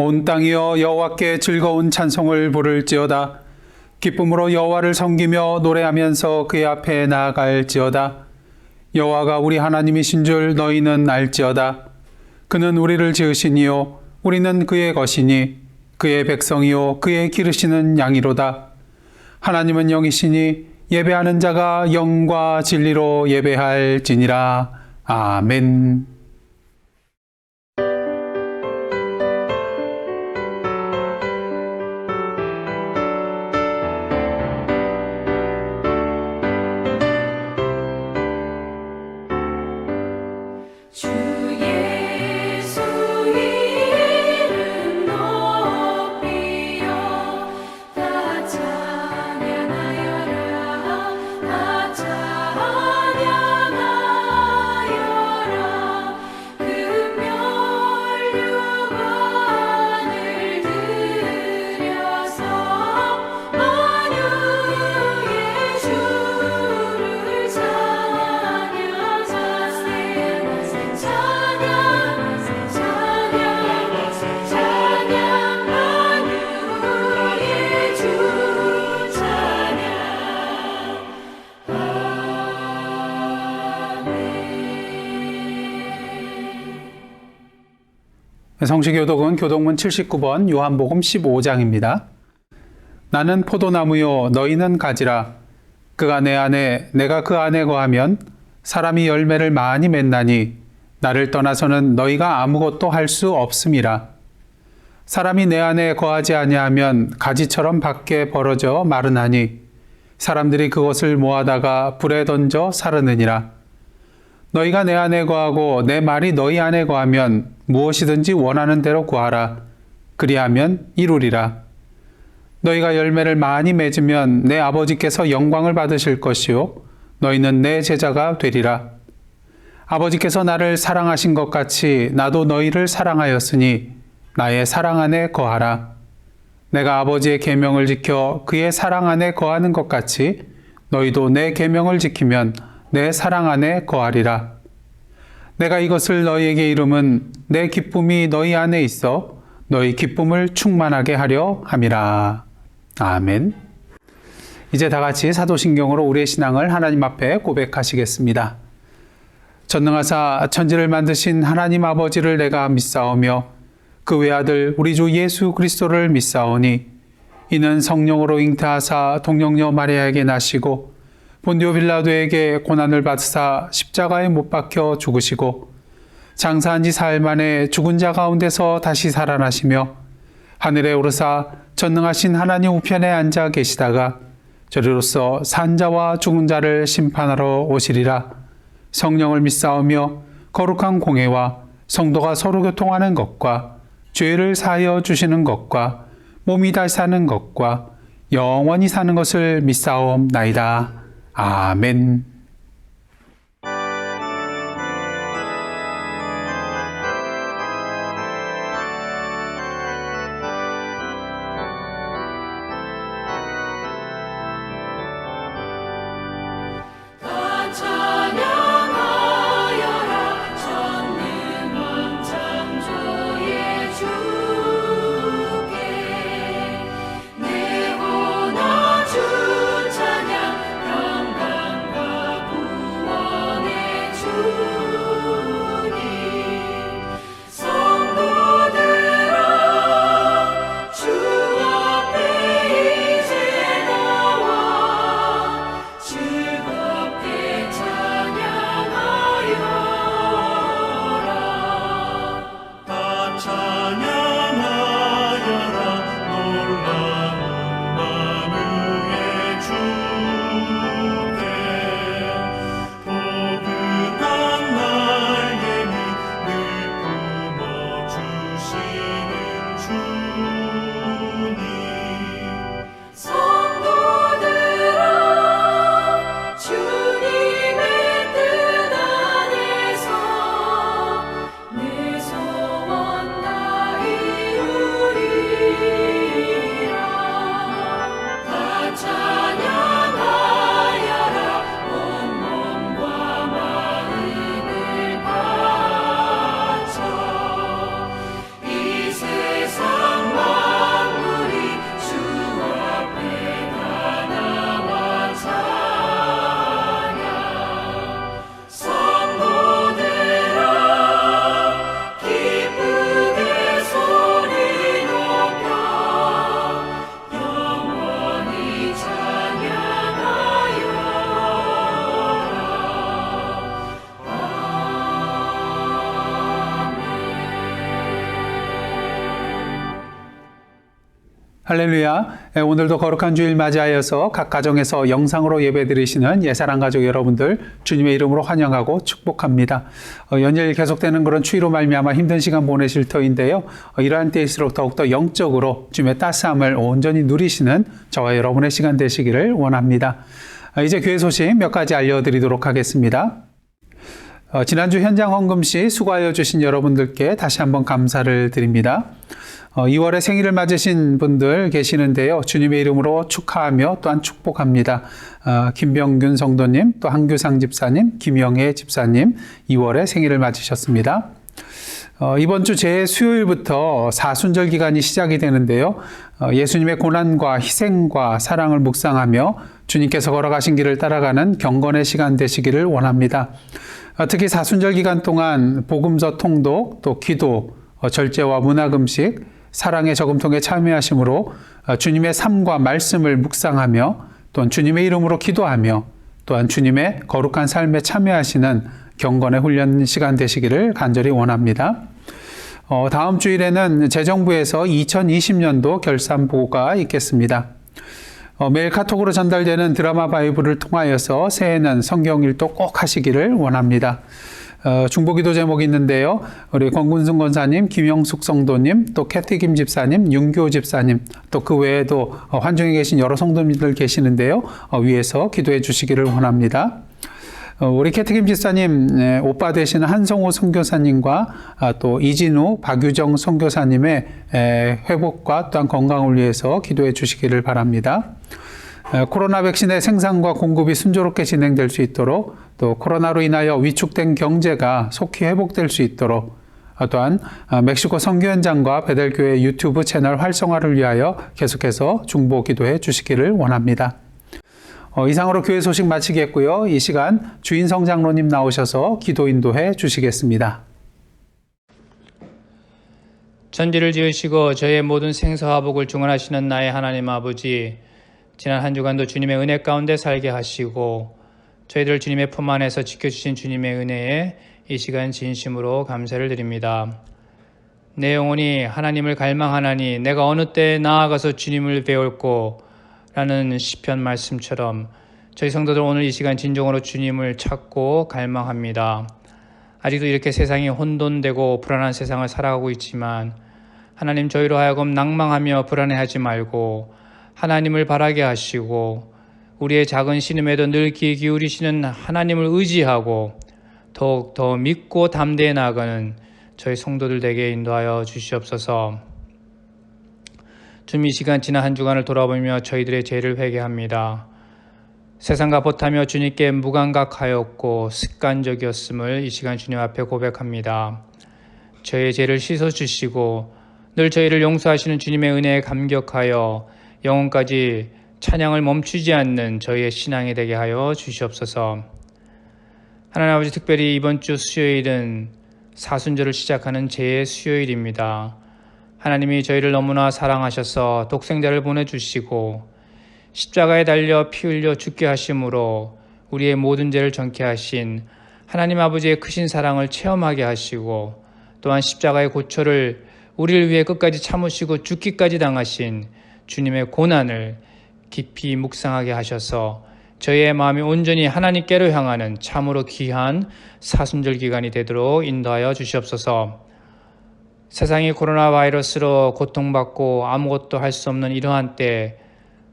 온 땅이여 여호와께 즐거운 찬송을 부를지어다. 기쁨으로 여호와를 섬기며 노래하면서 그의 앞에 나아갈지어다. 여호와가 우리 하나님이신 줄 너희는 알지어다. 그는 우리를 지으시니요 우리는 그의 것이니 그의 백성이요 그의 기르시는 양이로다. 하나님은 영이시니 예배하는 자가 영과 진리로 예배할지니라. 아멘. 성시교독은 교독문 79번 요한복음 15장입니다. 나는 포도나무요 너희는 가지라. 그가 내 안에 내가 그 안에 거하면 사람이 열매를 많이 맺나니 나를 떠나서는 너희가 아무것도 할 수 없음이라. 사람이 내 안에 거하지 아니하면 가지처럼 밖에 벌어져 마르나니 사람들이 그것을 모아다가 불에 던져 사르느니라. 너희가 내 안에 거하고 내 말이 너희 안에 거하면 무엇이든지 원하는 대로 구하라. 그리하면 이루리라. 너희가 열매를 많이 맺으면 내 아버지께서 영광을 받으실 것이요 너희는 내 제자가 되리라. 아버지께서 나를 사랑하신 것 같이 나도 너희를 사랑하였으니 나의 사랑 안에 거하라. 내가 아버지의 계명을 지켜 그의 사랑 안에 거하는 것 같이 너희도 내 계명을 지키면 내 사랑 안에 거하리라. 내가 이것을 너희에게 이름은 내 기쁨이 너희 안에 있어 너희 기쁨을 충만하게 하려 함이라. 아멘. 이제 다 같이 사도신경으로 우리의 신앙을 하나님 앞에 고백하시겠습니다. 전능하사 천지를 만드신 하나님 아버지를 내가 믿사오며 그 외아들 우리 주 예수 그리스도를 믿사오니 이는 성령으로 잉태하사 동정녀 마리아에게 나시고 본디오 빌라도에게 고난을 받으사 십자가에 못 박혀 죽으시고 장사한 지 사흘 만에 죽은 자 가운데서 다시 살아나시며 하늘에 오르사 전능하신 하나님 우편에 앉아 계시다가 저리로서 산 자와 죽은 자를 심판하러 오시리라. 성령을 믿사오며 거룩한 공회와 성도가 서로 교통하는 것과 죄를 사하여 주시는 것과 몸이 다시 사는 것과 영원히 사는 것을 믿사옵나이다. 아멘. 찬양 영광과 할렐루야. 오늘도 거룩한 주일 맞이하여서 각 가정에서 영상으로 예배드리시는 예사랑 가족 여러분들 주님의 이름으로 환영하고 축복합니다. 연일 계속되는 그런 추위로 말미암아 힘든 시간 보내실 터인데요. 이러한 때일수록 더욱더 영적으로 주님의 따스함을 온전히 누리시는 저와 여러분의 시간 되시기를 원합니다. 이제 교회 소식 몇 가지 알려드리도록 하겠습니다. 지난주 현장 헌금 시 수고하여 주신 여러분들께 다시 한번 감사를 드립니다. 2월에 생일을 맞으신 분들 계시는데요. 주님의 이름으로 축하하며 또한 축복합니다. 김병균 성도님, 또 한규상 집사님, 김영애 집사님 2월에 생일을 맞으셨습니다. 이번 주 수요일부터 사순절 기간이 시작이 되는데요. 예수님의 고난과 희생과 사랑을 묵상하며 주님께서 걸어가신 길을 따라가는 경건의 시간 되시기를 원합니다. 특히 사순절 기간 동안 복음서 통독, 또 기도, 절제와 문화금식, 사랑의 저금통에 참여하심으로 주님의 삶과 말씀을 묵상하며 또한 주님의 이름으로 기도하며 또한 주님의 거룩한 삶에 참여하시는 경건의 훈련 시간 되시기를 간절히 원합니다. 다음 주일에는 재정부에서 2020년도 결산보고가 있겠습니다. 매일 카톡으로 전달되는 드라마 바이블을 통하여서 새해는 성경 일독 꼭 하시기를 원합니다. 중보기도 제목이 있는데요. 우리 권군승 권사님, 김영숙 성도님, 또 캐티 김 집사님, 윤교 집사님, 또 그 외에도 환중에 계신 여러 성도님들 계시는데요. 위에서 기도해 주시기를 원합니다. 우리 캐티 김 집사님 오빠 되시는 한성호 선교사님과 또 이진우, 박유정 선교사님의 회복과 또한 건강을 위해서 기도해 주시기를 바랍니다. 코로나 백신의 생산과 공급이 순조롭게 진행될 수 있도록 또 코로나로 인하여 위축된 경제가 속히 회복될 수 있도록 또한 멕시코 선교 현장과 베델교회 유튜브 채널 활성화를 위하여 계속해서 중보 기도해 주시기를 원합니다. 이상으로 교회 소식 마치겠고요. 이 시간 주인성 장로님 나오셔서 기도 인도해 주시겠습니다. 천지를 지으시고 저의 모든 생사와 복을 중원하시는 나의 하나님 아버지, 지난 한 주간도 주님의 은혜 가운데 살게 하시고 저희들 주님의 품 안에서 지켜주신 주님의 은혜에 이 시간 진심으로 감사를 드립니다. 내 영혼이 하나님을 갈망하나니 내가 어느 때에 나아가서 주님을 배울꼬 라는 시편 말씀처럼 저희 성도들 오늘 이 시간 진정으로 주님을 찾고 갈망합니다. 아직도 이렇게 세상이 혼돈되고 불안한 세상을 살아가고 있지만 하나님, 저희로 하여금 낭망하며 불안해하지 말고 하나님을 바라게 하시고 우리의 작은 신음에도 늘 귀 기울이시는 하나님을 의지하고 더욱 더 믿고 담대히 나아가는 저희 성도들 되게 인도하여 주시옵소서. 주님, 이 시간 지난 한 주간을 돌아보며 저희들의 죄를 회개합니다. 세상과 보타며 주님께 무감각하였고 습관적이었음을 이 시간 주님 앞에 고백합니다. 저의 죄를 씻어주시고 늘 저희를 용서하시는 주님의 은혜에 감격하여 영혼까지 찬양을 멈추지 않는 저희의 신앙이 되게 하여 주시옵소서. 하나님 아버지, 특별히 이번 주 수요일은 사순절을 시작하는 제 수요일입니다. 하나님이 저희를 너무나 사랑하셔서 독생자를 보내주시고 십자가에 달려 피 흘려 죽게 하심으로 우리의 모든 죄를 정케 하신 하나님 아버지의 크신 사랑을 체험하게 하시고 또한 십자가의 고초를 우리를 위해 끝까지 참으시고 죽기까지 당하신 주님의 고난을 깊이 묵상하게 하셔서 저희의 마음이 온전히 하나님께로 향하는 참으로 귀한 사순절 기간이 되도록 인도하여 주시옵소서. 세상이 코로나 바이러스로 고통받고 아무것도 할 수 없는 이러한 때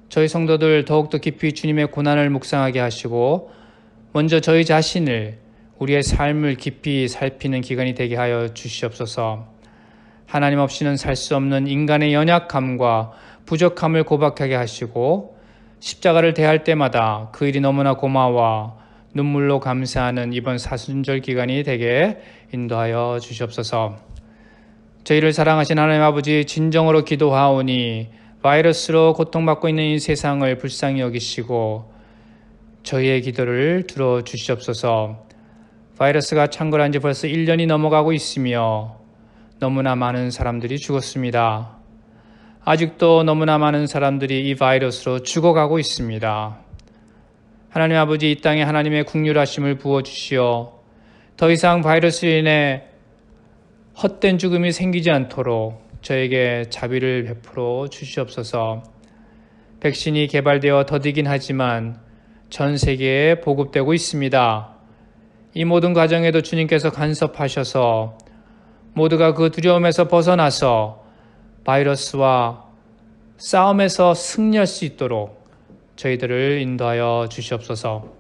저희 성도들 더욱더 깊이 주님의 고난을 묵상하게 하시고 먼저 저희 자신을, 우리의 삶을 깊이 살피는 기간이 되게 하여 주시옵소서. 하나님 없이는 살 수 없는 인간의 연약함과 부족함을 고백하게 하시고 십자가를 대할 때마다 그 일이 너무나 고마워 눈물로 감사하는 이번 사순절 기간이 되게 인도하여 주시옵소서. 저희를 사랑하신 하나님 아버지, 진정으로 기도하오니 바이러스로 고통받고 있는 이 세상을 불쌍히 여기시고 저희의 기도를 들어주시옵소서. 바이러스가 창궐한 지 벌써 1년이 넘어가고 있으며 너무나 많은 사람들이 죽었습니다. 아직도 너무나 많은 사람들이 이 바이러스로 죽어가고 있습니다. 하나님 아버지, 이 땅에 하나님의 긍휼하심을 부어주시어 더 이상 바이러스로 인해 헛된 죽음이 생기지 않도록 저에게 자비를 베풀어 주시옵소서. 백신이 개발되어 더디긴 하지만 전 세계에 보급되고 있습니다. 이 모든 과정에도 주님께서 간섭하셔서 모두가 그 두려움에서 벗어나서 바이러스와 싸움에서 승리할 수 있도록 저희들을 인도하여 주시옵소서.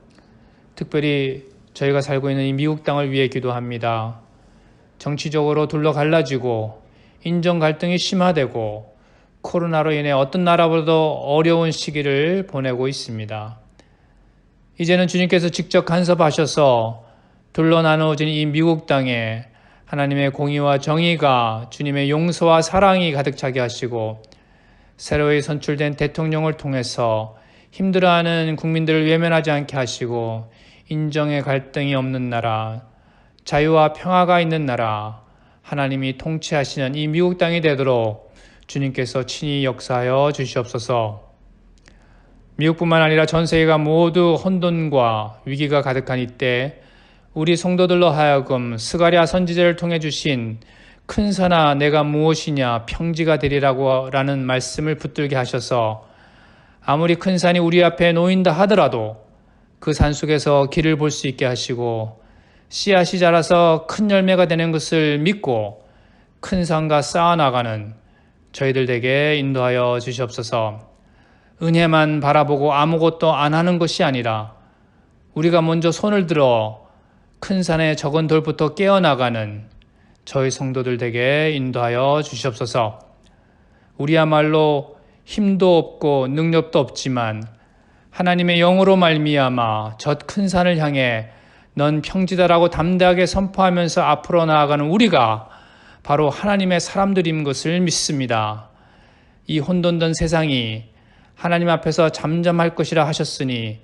특별히 저희가 살고 있는 이 미국 땅을 위해 기도합니다. 정치적으로 둘러갈라지고 인종 갈등이 심화되고 코로나로 인해 어떤 나라보다도 어려운 시기를 보내고 있습니다. 이제는 주님께서 직접 간섭하셔서 둘러 나누어진 이 미국 땅에 하나님의 공의와 정의가 주님의 용서와 사랑이 가득 차게 하시고 새로이 선출된 대통령을 통해서 힘들어하는 국민들을 외면하지 않게 하시고 인정의 갈등이 없는 나라, 자유와 평화가 있는 나라, 하나님이 통치하시는 이 미국 땅이 되도록 주님께서 친히 역사하여 주시옵소서. 미국뿐만 아니라 전 세계가 모두 혼돈과 위기가 가득한 이때 우리 성도들로 하여금 스가랴 선지자를 통해 주신 큰 산아 내가 무엇이냐 평지가 되리라고 라는 말씀을 붙들게 하셔서 아무리 큰 산이 우리 앞에 놓인다 하더라도 그 산 속에서 길을 볼 수 있게 하시고 씨앗이 자라서 큰 열매가 되는 것을 믿고 큰 산과 쌓아나가는 저희들 에게 인도하여 주시옵소서. 은혜만 바라보고 아무것도 안 하는 것이 아니라 우리가 먼저 손을 들어 큰 산의 적은 돌부터 깨어나가는 저희 성도들 에게 인도하여 주시옵소서. 우리야말로 힘도 없고 능력도 없지만 하나님의 영으로 말미암아 저 큰 산을 향해 넌 평지다라고 담대하게 선포하면서 앞으로 나아가는 우리가 바로 하나님의 사람들인 것을 믿습니다. 이 혼돈된 세상이 하나님 앞에서 잠잠할 것이라 하셨으니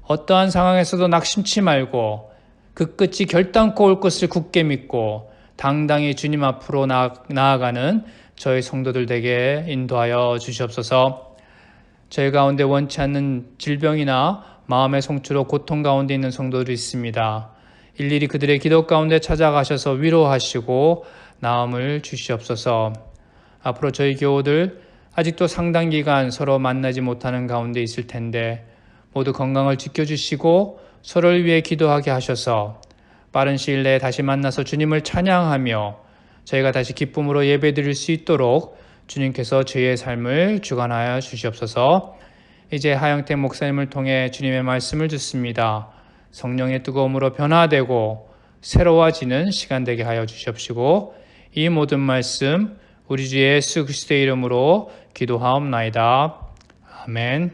어떠한 상황에서도 낙심치 말고 그 끝이 결단코 올 것을 굳게 믿고 당당히 주님 앞으로 나아가는 저희 성도들 에게 인도하여 주시옵소서. 저희 가운데 원치 않는 질병이나 마음의 송추로 고통 가운데 있는 성도들이 있습니다. 일일이 그들의 기도 가운데 찾아가셔서 위로하시고 나음을 주시옵소서. 앞으로 저희 교우들 아직도 상당 기간 서로 만나지 못하는 가운데 있을 텐데 모두 건강을 지켜주시고 서로를 위해 기도하게 하셔서 빠른 시일 내에 다시 만나서 주님을 찬양하며 저희가 다시 기쁨으로 예배드릴 수 있도록 주님께서 저희의 삶을 주관하여 주시옵소서. 이제 하영택 목사님을 통해 주님의 말씀을 듣습니다. 성령의 뜨거움으로 변화되고 새로워지는 시간 되게 하여 주시옵시고 이 모든 말씀 우리 주 예수 그리스도의 이름으로 기도하옵나이다. 아멘.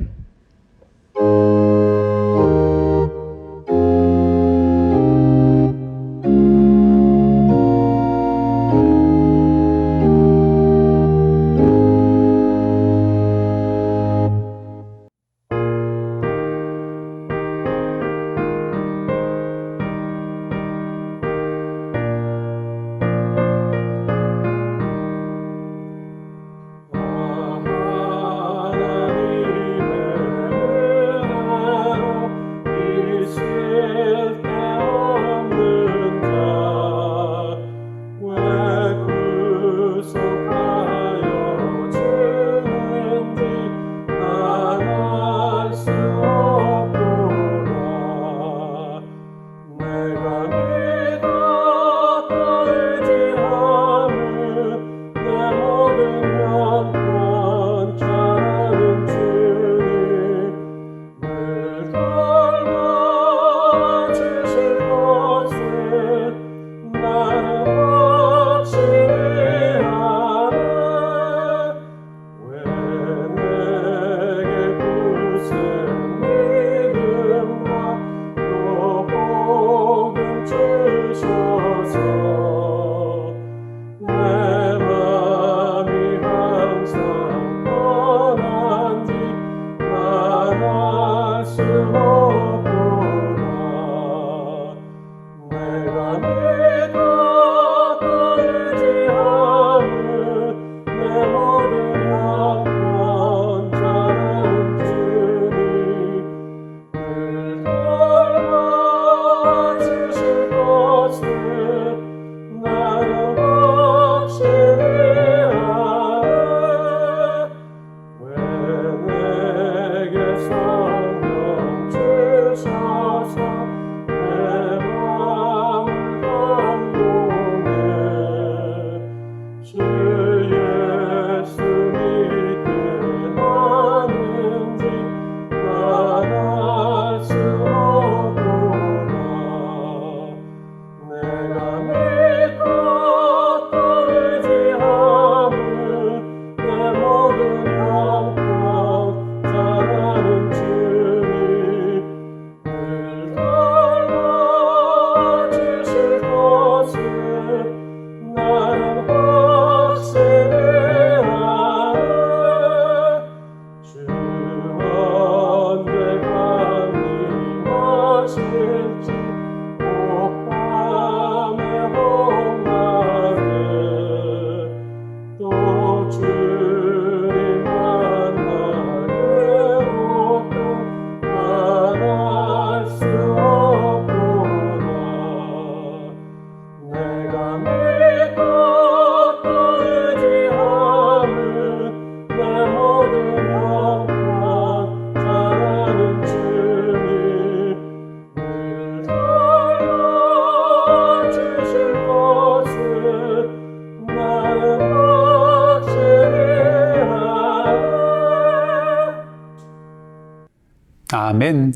아멘.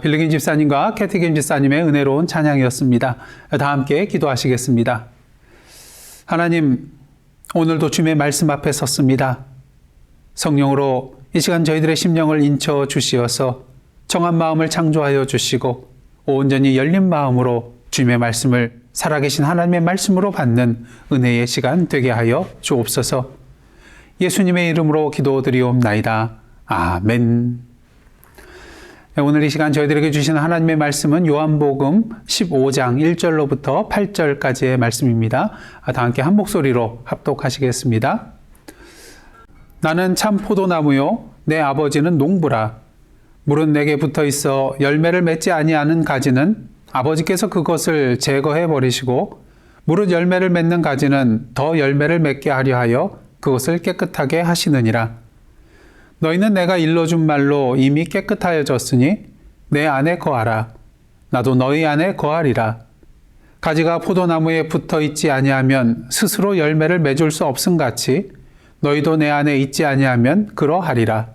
빌리긴 집사님과 캐티김 집사님의 은혜로운 찬양이었습니다. 다 함께 기도하시겠습니다. 하나님, 오늘도 주님의 말씀 앞에 섰습니다. 성령으로 이 시간 저희들의 심령을 인쳐 주시어서 정한 마음을 창조하여 주시고 온전히 열린 마음으로 주님의 말씀을 살아계신 하나님의 말씀으로 받는 은혜의 시간 되게 하여 주옵소서. 예수님의 이름으로 기도드리옵나이다. 아멘. 오늘 이 시간 저희들에게 주시는 하나님의 말씀은 요한복음 15장 1절로부터 8절까지의 말씀입니다. 다 함께 한 목소리로 합독하시겠습니다. 나는 참 포도나무요 내 아버지는 농부라. 물은 내게 붙어 있어 열매를 맺지 아니하는 가지는 아버지께서 그것을 제거해 버리시고 무릇 열매를 맺는 가지는 더 열매를 맺게 하려 하여 그것을 깨끗하게 하시느니라. 너희는 내가 일러준 말로 이미 깨끗하여졌으니 내 안에 거하라. 나도 너희 안에 거하리라. 가지가 포도나무에 붙어 있지 아니하면 스스로 열매를 맺을 수 없음같이 너희도 내 안에 있지 아니하면 그러하리라.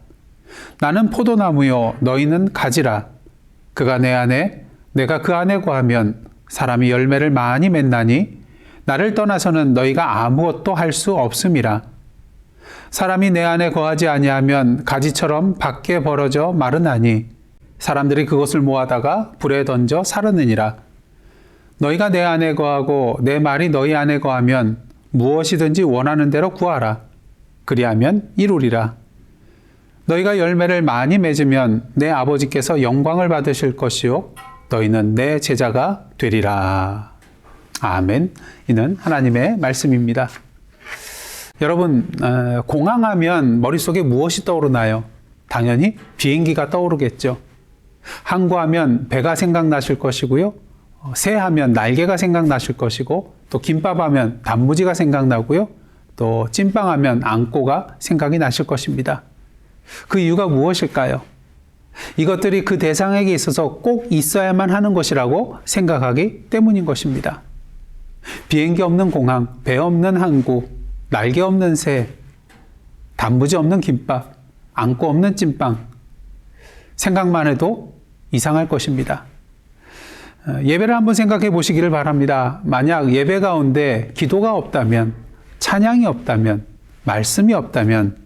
나는 포도나무요 너희는 가지라. 그가 내 안에 내가 그 안에 거하면 사람이 열매를 많이 맺나니 나를 떠나서는 너희가 아무것도 할 수 없음이라. 사람이 내 안에 거하지 아니하면 가지처럼 밖에 벌어져 마르나니 사람들이 그것을 모아다가 불에 던져 사르느니라. 너희가 내 안에 거하고 내 말이 너희 안에 거하면 무엇이든지 원하는 대로 구하라. 그리하면 이루리라. 너희가 열매를 많이 맺으면 내 아버지께서 영광을 받으실 것이요 너희는 내 제자가 되리라. 아멘. 이는 하나님의 말씀입니다. 여러분, 공항하면 머릿속에 무엇이 떠오르나요? 당연히 비행기가 떠오르겠죠. 항구하면 배가 생각나실 것이고요. 새하면 날개가 생각나실 것이고 또 김밥하면 단무지가 생각나고요. 또 찐빵하면 앙꼬가 생각이 나실 것입니다. 그 이유가 무엇일까요? 이것들이 그 대상에게 있어서 꼭 있어야만 하는 것이라고 생각하기 때문인 것입니다. 비행기 없는 공항, 배 없는 항구, 날개 없는 새, 단무지 없는 김밥, 앙꼬 없는 찐빵. 생각만 해도 이상할 것입니다. 예배를 한번 생각해 보시기를 바랍니다. 만약 예배 가운데 기도가 없다면, 찬양이 없다면, 말씀이 없다면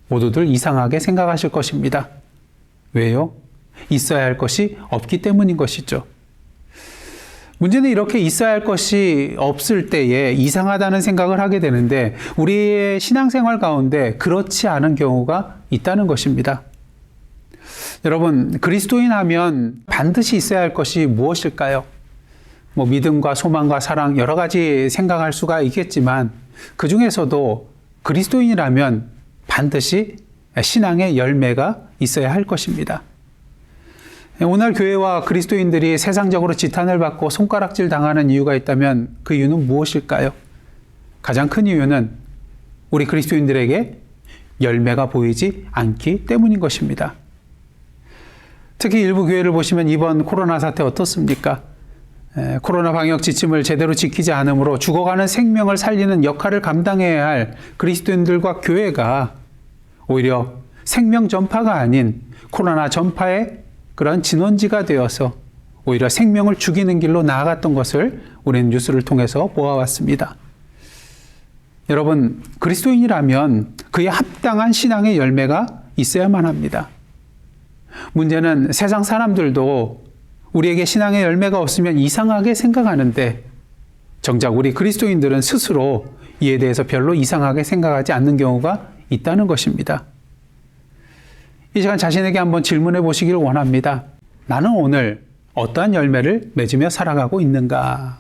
모두들 이상하게 생각하실 것입니다. 왜요? 있어야 할 것이 없기 때문인 것이죠. 문제는 이렇게 있어야 할 것이 없을 때에 이상하다는 생각을 하게 되는데 우리의 신앙생활 가운데 그렇지 않은 경우가 있다는 것입니다. 여러분, 그리스도인 하면 반드시 있어야 할 것이 무엇일까요? 믿음과 소망과 사랑 여러 가지 생각할 수가 있겠지만 그 중에서도 그리스도인이라면 반드시 신앙의 열매가 있어야 할 것입니다. 오늘 교회와 그리스도인들이 세상적으로 지탄을 받고 손가락질 당하는 이유가 있다면 그 이유는 무엇일까요? 가장 큰 이유는 우리 그리스도인들에게 열매가 보이지 않기 때문인 것입니다. 특히 일부 교회를 보시면 이번 코로나 사태 어떻습니까? 코로나 방역 지침을 제대로 지키지 않으므로 죽어가는 생명을 살리는 역할을 감당해야 할 그리스도인들과 교회가 오히려 생명 전파가 아닌 코로나 전파의 그런 진원지가 되어서 오히려 생명을 죽이는 길로 나아갔던 것을 우리는 뉴스를 통해서 보아왔습니다. 여러분, 그리스도인이라면 그에 합당한 신앙의 열매가 있어야만 합니다. 문제는 세상 사람들도 우리에게 신앙의 열매가 없으면 이상하게 생각하는데 정작 우리 그리스도인들은 스스로 이에 대해서 별로 이상하게 생각하지 않는 경우가 있다는 것입니다. 이 시간 자신에게 한번 질문해 보시길 원합니다. 나는 오늘 어떠한 열매를 맺으며 살아가고 있는가?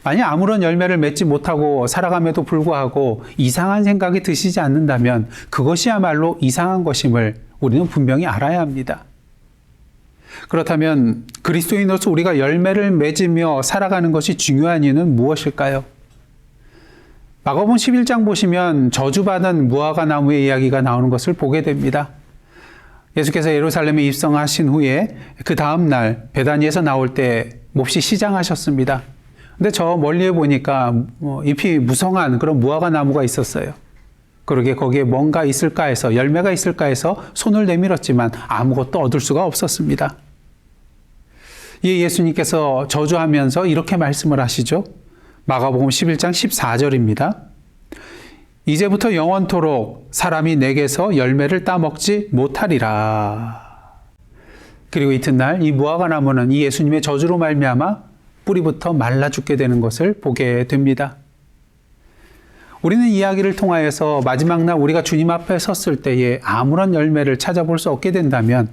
만약 아무런 열매를 맺지 못하고 살아감에도 불구하고 이상한 생각이 드시지 않는다면 그것이야말로 이상한 것임을 우리는 분명히 알아야 합니다. 그렇다면 그리스도인으로서 우리가 열매를 맺으며 살아가는 것이 중요한 이유는 무엇일까요? 마가복음 11장 보시면 저주받은 무화과 나무의 이야기가 나오는 것을 보게 됩니다. 예수께서 예루살렘에 입성하신 후에 그 다음 날 베다니에서 나올 때 몹시 시장하셨습니다. 근데 저 멀리에 보니까 잎이 무성한 그런 무화과 나무가 있었어요. 그러게 거기에 뭔가 있을까 해서, 열매가 있을까 해서 손을 내밀었지만 아무것도 얻을 수가 없었습니다. 이에 예수님께서 저주하면서 이렇게 말씀을 하시죠. 마가복음 11장 14절입니다. 이제부터 영원토록 사람이 내게서 열매를 따먹지 못하리라. 그리고 이튿날 이 무화과 나무는 이 예수님의 저주로 말미암아 뿌리부터 말라 죽게 되는 것을 보게 됩니다. 우리는 이야기를 통하여서 마지막 날 우리가 주님 앞에 섰을 때에 아무런 열매를 찾아볼 수 없게 된다면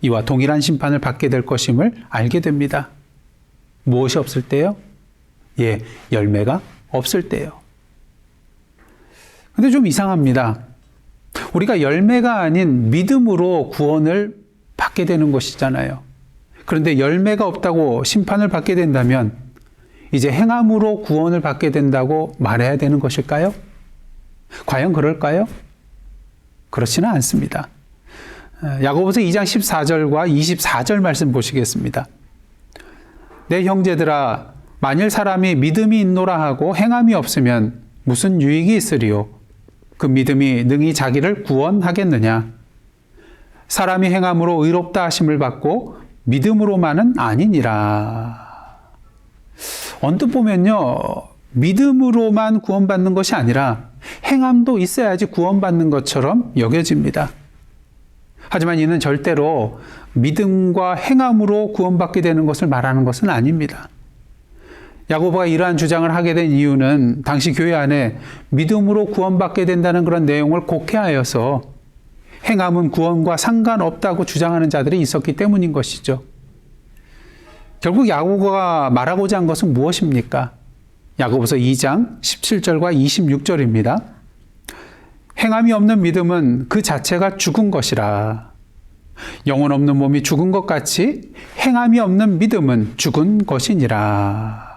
이와 동일한 심판을 받게 될 것임을 알게 됩니다. 무엇이 없을 때요? 열매가 없을 때요. 근데 좀 이상합니다. 우리가 열매가 아닌 믿음으로 구원을 받게 되는 것이잖아요. 그런데 열매가 없다고 심판을 받게 된다면 이제 행함으로 구원을 받게 된다고 말해야 되는 것일까요? 과연 그럴까요? 그렇지는 않습니다. 야고보서 2장 14절과 24절 말씀 보시겠습니다. 내 형제들아, 만일 사람이 믿음이 있노라 하고 행함이 없으면 무슨 유익이 있으리요? 그 믿음이 능히 자기를 구원하겠느냐? 사람이 행함으로 의롭다 하심을 받고 믿음으로만은 아니니라. 언뜻 보면요, 믿음으로만 구원받는 것이 아니라 행함도 있어야지 구원받는 것처럼 여겨집니다. 하지만 이는 절대로 믿음과 행함으로 구원받게 되는 것을 말하는 것은 아닙니다. 야고보가 이러한 주장을 하게 된 이유는 당시 교회 안에 믿음으로 구원받게 된다는 그런 내용을 곡해하여서 행함은 구원과 상관없다고 주장하는 자들이 있었기 때문인 것이죠. 결국 야고보가 말하고자 한 것은 무엇입니까? 야고보서 2장 17절과 26절입니다. 행함이 없는 믿음은 그 자체가 죽은 것이라. 영혼 없는 몸이 죽은 것 같이 행함이 없는 믿음은 죽은 것이니라.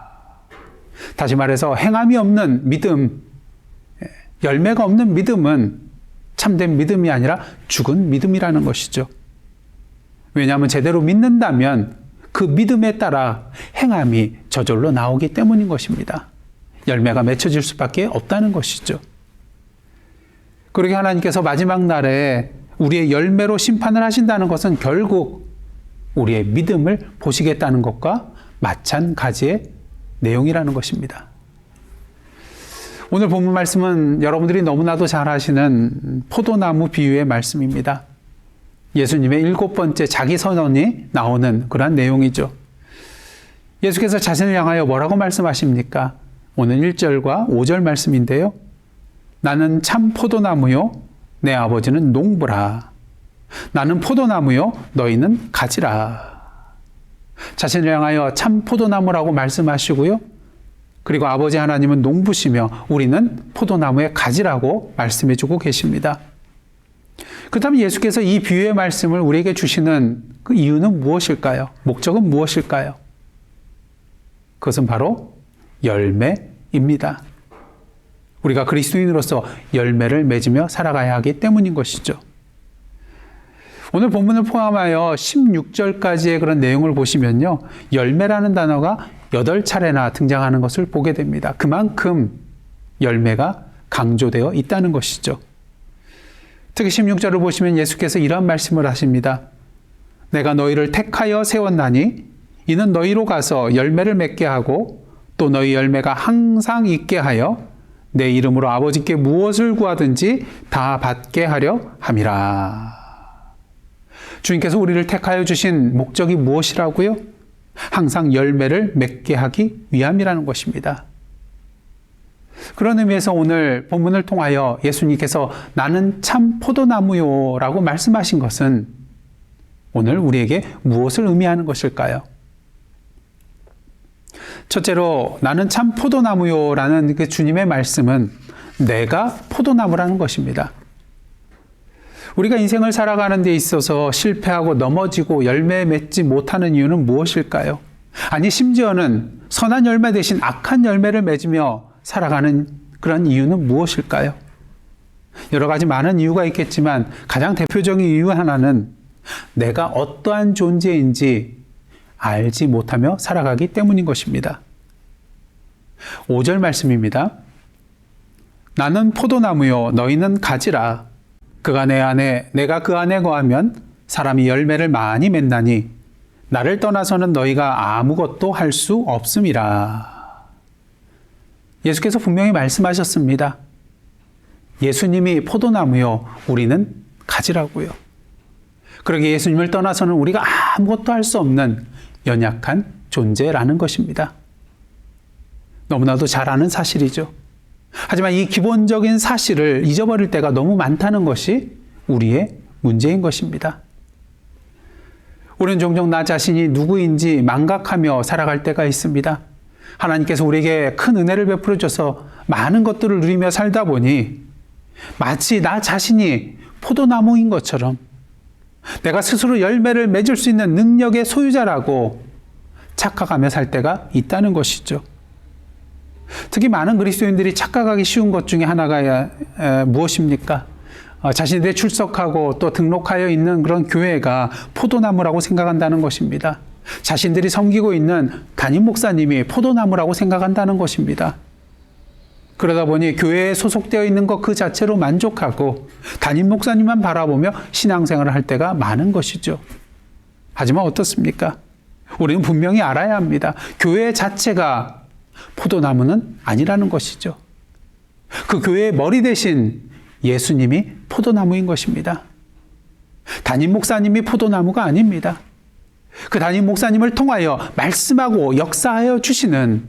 다시 말해서 행함이 없는 믿음, 열매가 없는 믿음은 참된 믿음이 아니라 죽은 믿음이라는 것이죠. 왜냐하면 제대로 믿는다면 그 믿음에 따라 행함이 저절로 나오기 때문인 것입니다. 열매가 맺혀질 수밖에 없다는 것이죠. 그러게 하나님께서 마지막 날에 우리의 열매로 심판을 하신다는 것은 결국 우리의 믿음을 보시겠다는 것과 마찬가지의 내용이라는 것입니다. 오늘 본문 말씀은 여러분들이 너무나도 잘 아시는 포도나무 비유의 말씀입니다. 예수님의 7번째 자기 선언이 나오는 그러한 내용이죠. 예수께서 자신을 향하여 뭐라고 말씀하십니까? 오늘 1절과 5절 말씀인데요. 나는 참 포도나무요, 내 아버지는 농부라. 나는 포도나무요, 너희는 가지라. 자신을 향하여 참 포도나무라고 말씀하시고요. 그리고 아버지 하나님은 농부시며 우리는 포도나무의 가지라고 말씀해주고 계십니다. 그렇다면 예수께서 이 비유의 말씀을 우리에게 주시는 그 이유는 무엇일까요? 목적은 무엇일까요? 그것은 바로 열매입니다. 우리가 그리스도인으로서 열매를 맺으며 살아가야 하기 때문인 것이죠. 오늘 본문을 포함하여 16절까지의 그런 내용을 보시면요. 열매라는 단어가 8차례나 등장하는 것을 보게 됩니다. 그만큼 열매가 강조되어 있다는 것이죠. 특히 16절을 보시면 예수께서 이런 말씀을 하십니다. 내가 너희를 택하여 세웠나니 이는 너희로 가서 열매를 맺게 하고 또 너희 열매가 항상 있게 하여 내 이름으로 아버지께 무엇을 구하든지 다 받게 하려 함이라. 주님께서 우리를 택하여 주신 목적이 무엇이라고요? 항상 열매를 맺게 하기 위함이라는 것입니다. 그런 의미에서 오늘 본문을 통하여 예수님께서 나는 참 포도나무요 라고 말씀하신 것은 오늘 우리에게 무엇을 의미하는 것일까요? 첫째로 나는 참 포도나무요 라는 그 주님의 말씀은 내가 포도나무라는 것입니다. 우리가 인생을 살아가는 데 있어서 실패하고 넘어지고 열매 맺지 못하는 이유는 무엇일까요? 아니 심지어는 선한 열매 대신 악한 열매를 맺으며 살아가는 그런 이유는 무엇일까요? 여러 가지 많은 이유가 있겠지만 가장 대표적인 이유 하나는 내가 어떠한 존재인지 알지 못하며 살아가기 때문인 것입니다. 5절 말씀입니다. 나는 포도나무요 너희는 가지라. 그가 내 안에 내가 그 안에 거하면 사람이 열매를 많이 맺나니 나를 떠나서는 너희가 아무것도 할 수 없음이라. 예수께서 분명히 말씀하셨습니다. 예수님이 포도나무요 우리는 가지라고요. 그러기에 예수님을 떠나서는 우리가 아무것도 할 수 없는 연약한 존재라는 것입니다. 너무나도 잘 아는 사실이죠. 하지만 이 기본적인 사실을 잊어버릴 때가 너무 많다는 것이 우리의 문제인 것입니다. 우리는 종종 나 자신이 누구인지 망각하며 살아갈 때가 있습니다. 하나님께서 우리에게 큰 은혜를 베풀어 줘서 많은 것들을 누리며 살다 보니 마치 나 자신이 포도나무인 것처럼 내가 스스로 열매를 맺을 수 있는 능력의 소유자라고 착각하며 살 때가 있다는 것이죠. 특히 많은 그리스도인들이 착각하기 쉬운 것 중에 하나가 무엇입니까? 자신들이 출석하고 또 등록하여 있는 그런 교회가 포도나무라고 생각한다는 것입니다. 자신들이 섬기고 있는 담임 목사님이 포도나무라고 생각한다는 것입니다. 그러다 보니 교회에 소속되어 있는 것 그 자체로 만족하고 담임 목사님만 바라보며 신앙생활을 할 때가 많은 것이죠. 하지만 어떻습니까? 우리는 분명히 알아야 합니다. 교회 자체가 포도나무는 아니라는 것이죠. 그 교회의 머리 대신 예수님이 포도나무인 것입니다. 담임 목사님이 포도나무가 아닙니다. 그 담임 목사님을 통하여 말씀하고 역사하여 주시는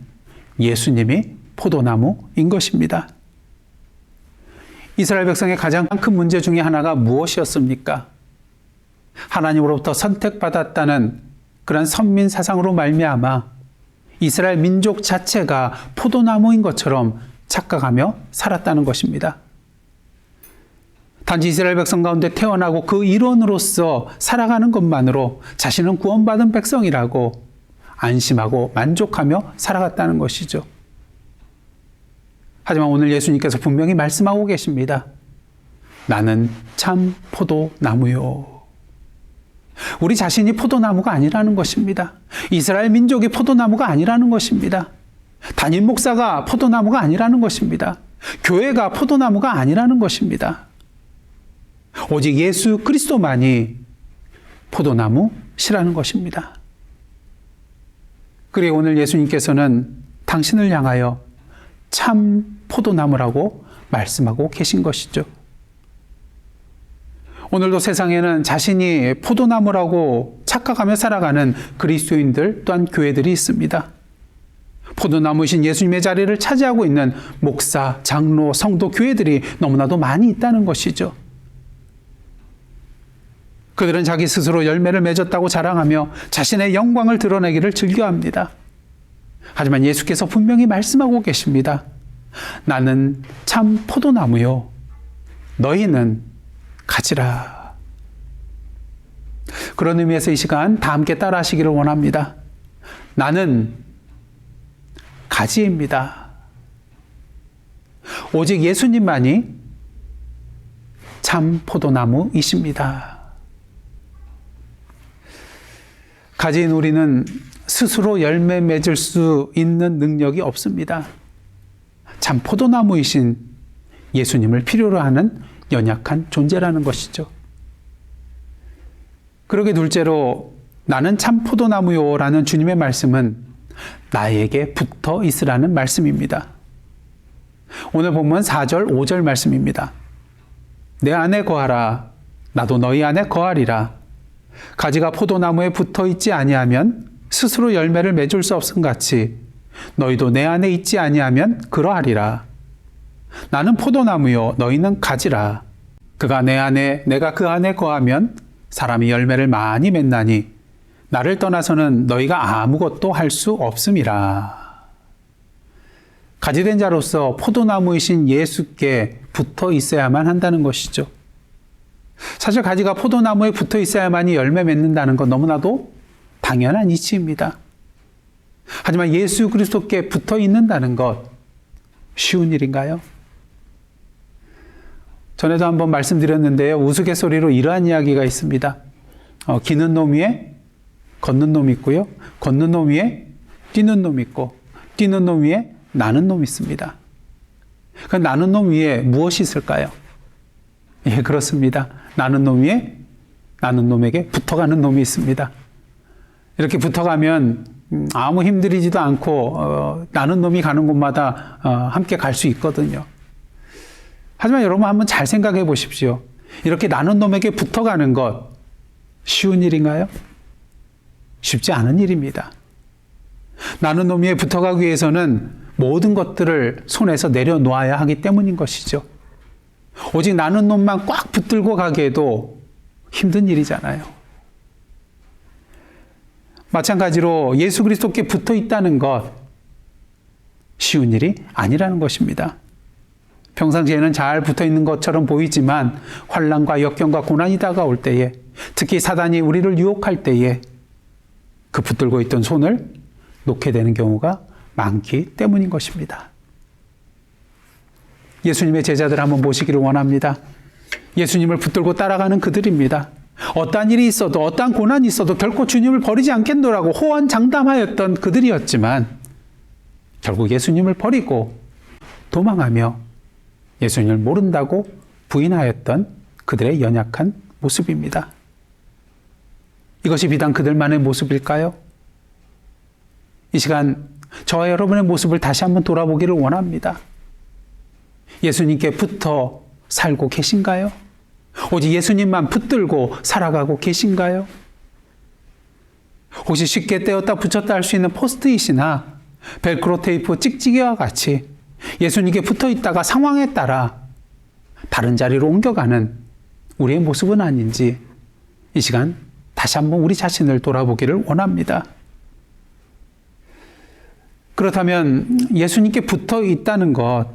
예수님이 포도나무인 것입니다. 이스라엘 백성의 가장 큰 문제 중에 하나가 무엇이었습니까? 하나님으로부터 선택받았다는 그런 선민 사상으로 말미암아 이스라엘 민족 자체가 포도나무인 것처럼 착각하며 살았다는 것입니다. 단지 이스라엘 백성 가운데 태어나고 그 일원으로서 살아가는 것만으로 자신은 구원받은 백성이라고 안심하고 만족하며 살아갔다는 것이죠. 하지만 오늘 예수님께서 분명히 말씀하고 계십니다. 나는 참 포도나무요. 우리 자신이 포도나무가 아니라는 것입니다. 이스라엘 민족이 포도나무가 아니라는 것입니다. 담임 목사가 포도나무가 아니라는 것입니다. 교회가 포도나무가 아니라는 것입니다. 오직 예수 그리스도만이 포도나무시라는 것입니다. 그리고 오늘 예수님께서는 당신을 향하여 참 포도나무라고 말씀하고 계신 것이죠. 오늘도 세상에는 자신이 포도나무라고 착각하며 살아가는 그리스도인들 또한 교회들이 있습니다. 포도나무이신 예수님의 자리를 차지하고 있는 목사, 장로, 성도, 교회들이 너무나도 많이 있다는 것이죠. 그들은 자기 스스로 열매를 맺었다고 자랑하며 자신의 영광을 드러내기를 즐겨합니다. 하지만 예수께서 분명히 말씀하고 계십니다. 나는 참 포도나무요. 너희는 가지라. 그런 의미에서 이 시간 다 함께 따라 하시기를 원합니다. 나는 가지입니다. 오직 예수님만이 참 포도나무이십니다. 가지인 우리는 스스로 열매 맺을 수 있는 능력이 없습니다. 참 포도나무이신 예수님을 필요로 하는 연약한 존재라는 것이죠. 그러게 둘째로 나는 참 포도나무요라는 주님의 말씀은 나에게 붙어 있으라는 말씀입니다. 오늘 본문 4절, 5절 말씀입니다. 내 안에 거하라. 나도 너희 안에 거하리라. 가지가 포도나무에 붙어 있지 아니하면 스스로 열매를 맺을 수 없음 같이 너희도 내 안에 있지 아니하면 그러하리라. 나는 포도나무요 너희는 가지라. 그가 내 안에 내가 그 안에 거하면 사람이 열매를 많이 맺나니 나를 떠나서는 너희가 아무것도 할 수 없음이라. 가지된 자로서 포도나무이신 예수께 붙어 있어야만 한다는 것이죠. 사실 가지가 포도나무에 붙어 있어야만이 열매 맺는다는 건 너무나도 당연한 이치입니다. 하지만 예수 그리스도께 붙어 있는다는 것 쉬운 일인가요? 전에도 한번 말씀드렸는데요. 우스갯소리로 이러한 이야기가 있습니다. 기는 놈 위에 걷는 놈이 있고요. 걷는 놈 위에 뛰는 놈이 있고 뛰는 놈 위에 나는 놈이 있습니다. 그 나는 놈 위에 무엇이 있을까요? 예, 그렇습니다. 나는 놈 위에 나는 놈에게 붙어가는 놈이 있습니다. 이렇게 붙어가면 아무 힘들이지도 않고 나는 놈이 가는 곳마다 함께 갈 수 있거든요. 하지만 여러분 한번 잘 생각해 보십시오. 이렇게 나는 놈에게 붙어가는 것 쉬운 일인가요? 쉽지 않은 일입니다. 나는 놈 위에 붙어가기 위해서는 모든 것들을 손에서 내려놓아야 하기 때문인 것이죠. 오직 나는 놈만 꽉 붙들고 가기에도 힘든 일이잖아요. 마찬가지로 예수 그리스도께 붙어 있다는 것 쉬운 일이 아니라는 것입니다. 평상시에는 잘 붙어 있는 것처럼 보이지만 환난과 역경과 고난이 다가올 때에, 특히 사단이 우리를 유혹할 때에 그 붙들고 있던 손을 놓게 되는 경우가 많기 때문인 것입니다. 예수님의 제자들 한번 모시기를 원합니다. 예수님을 붙들고 따라가는 그들입니다. 어떠한 일이 있어도, 어떠한 고난이 있어도 결코 주님을 버리지 않겠노라고 호언장담하였던 그들이었지만 결국 예수님을 버리고 도망하며 예수님을 모른다고 부인하였던 그들의 연약한 모습입니다. 이것이 비단 그들만의 모습일까요? 이 시간 저와 여러분의 모습을 다시 한번 돌아보기를 원합니다. 예수님께 붙어 살고 계신가요? 오직 예수님만 붙들고 살아가고 계신가요? 혹시 쉽게 떼었다 붙였다 할 수 있는 포스트잇이나 벨크로 테이프 찍찍이와 같이 예수님께 붙어 있다가 상황에 따라 다른 자리로 옮겨가는 우리의 모습은 아닌지 이 시간 다시 한번 우리 자신을 돌아보기를 원합니다. 그렇다면 예수님께 붙어 있다는 것,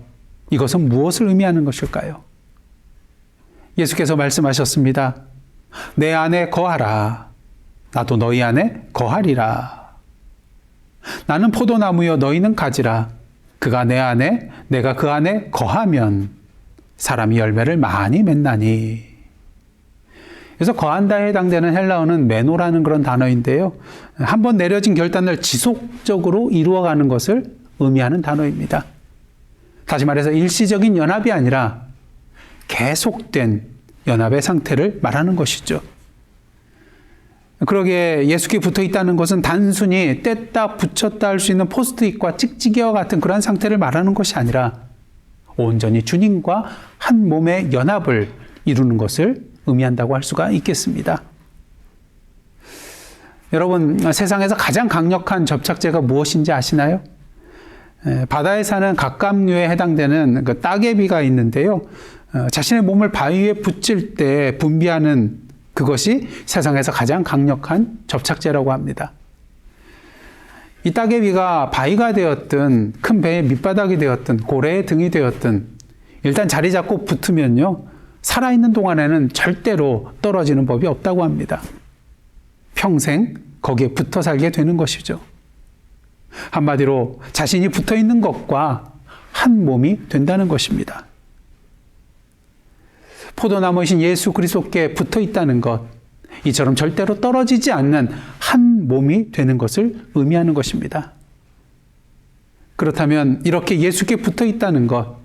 이것은 무엇을 의미하는 것일까요? 예수께서 말씀하셨습니다. 내 안에 거하라. 나도 너희 안에 거하리라. 나는 포도나무여 너희는 가지라. 그가 내 안에 내가 그 안에 거하면 사람이 열매를 많이 맺나니. 그래서 거한다에 해당되는 헬라어는 메노라는 그런 단어인데요. 한번 내려진 결단을 지속적으로 이루어가는 것을 의미하는 단어입니다. 다시 말해서 일시적인 연합이 아니라 계속된 연합의 상태를 말하는 것이죠. 그러기에 예수께 붙어 있다는 것은 단순히 뗐다 붙였다 할 수 있는 포스트잇과 찍찍이와 같은 그러한 상태를 말하는 것이 아니라 온전히 주님과 한 몸의 연합을 이루는 것을 의미한다고 할 수가 있겠습니다. 여러분, 세상에서 가장 강력한 접착제가 무엇인지 아시나요? 바다에 사는 갑각류에 해당되는 그 따개비가 있는데요. 자신의 몸을 바위 위에 붙일 때 분비하는 그것이 세상에서 가장 강력한 접착제라고 합니다. 이 따개비가 바위가 되었든 큰 배의 밑바닥이 되었든 고래의 등이 되었든 일단 자리 잡고 붙으면요, 살아있는 동안에는 절대로 떨어지는 법이 없다고 합니다. 평생 거기에 붙어 살게 되는 것이죠. 한마디로 자신이 붙어 있는 것과 한 몸이 된다는 것입니다. 포도나무이신 예수 그리스도께 붙어 있다는 것, 이처럼 절대로 떨어지지 않는 한 몸이 되는 것을 의미하는 것입니다. 그렇다면 이렇게 예수께 붙어 있다는 것,